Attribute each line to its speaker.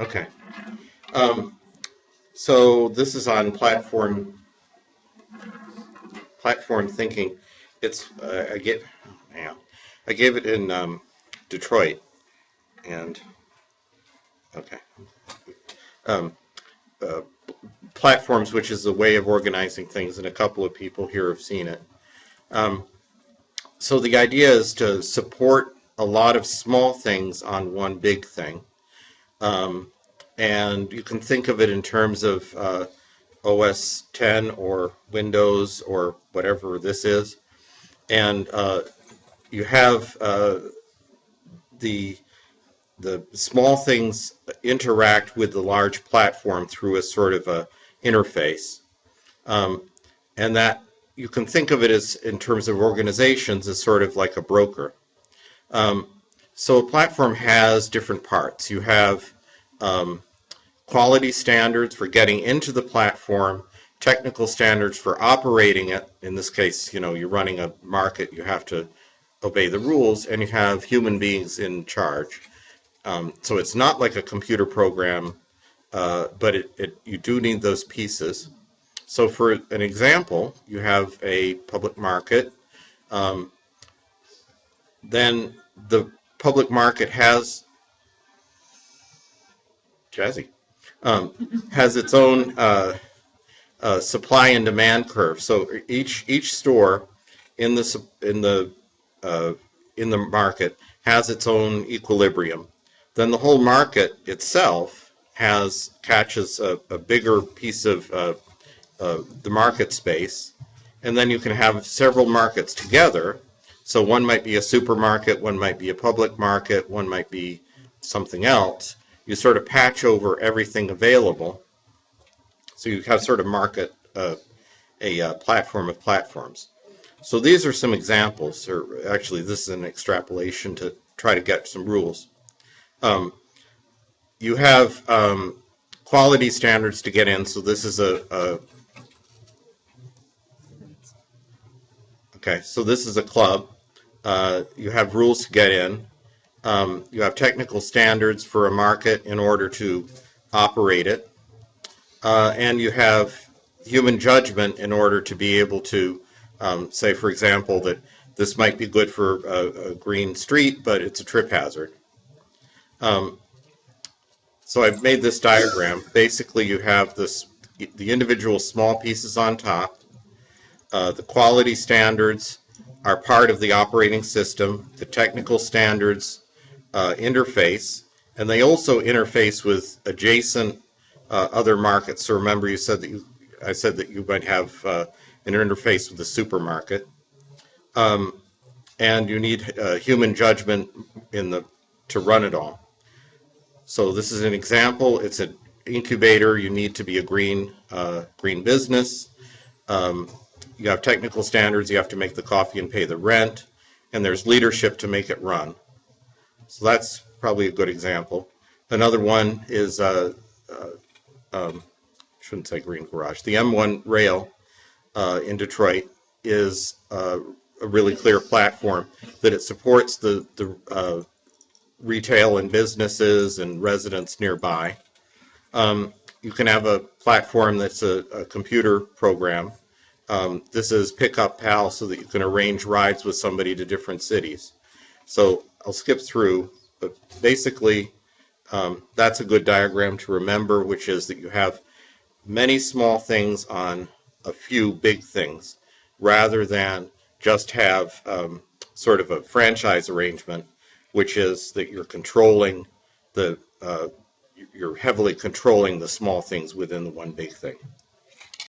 Speaker 1: Okay. So this is on platform thinking. It's I gave it in Detroit, and okay. Um, uh, Platforms, which is a way of organizing things, and a couple of people here have seen it. Um, so the idea is to support a lot of small things on one big thing. Um, and you can think of it in terms of OS 10 or Windows or whatever this is. And you have the small things interact with the large platform through a sort of a interface. And that you can think of it as, in terms of organizations, as sort of like a broker. So a platform has different parts. You have quality standards for getting into the platform, technical standards for operating it. In this case, you're running a market, you have to obey the rules, and you have human beings in charge. So it's not like a computer program, but you do need those pieces. So for an example, you have a public market. Then the public market has has its own supply and demand curve. So each store in the market has its own equilibrium. Then the whole market itself catches a bigger piece of the market space, and then you can have several markets together. So one might be a supermarket, one might be a public market, one might be something else. You sort of patch over everything available. So you have sort of market a platform of platforms. So these are some examples, or actually this is an extrapolation to try to get some rules. You have quality standards to get in. So this is so this is a club. You have rules to get in. You have technical standards for a market in order to operate it. And you have human judgment in order to be able to say, for example, that this might be good for a green street, but it's a trip hazard. So I've made this diagram. Basically, you have the individual small pieces on top. The quality standards are part of the operating system. The technical standards interface, and they also interface with adjacent other markets. So remember, I said that you might have an interface with the supermarket, and you need human judgment to run it all. So this is an example. It's an incubator. You need to be a green business. You have technical standards. You have to make the coffee and pay the rent, and there's leadership to make it run. So that's probably a good example. Another one is shouldn't say green garage. The M1 rail in Detroit is a really clear platform that it supports the retail and businesses and residents nearby. You can have a platform that's a computer program. This is Pickup Pal, so that you can arrange rides with somebody to different cities. So I'll skip through, but basically that's a good diagram to remember, which is that you have many small things on a few big things, rather than just have sort of a franchise arrangement, which is that you're controlling you're heavily controlling the small things within the one big thing.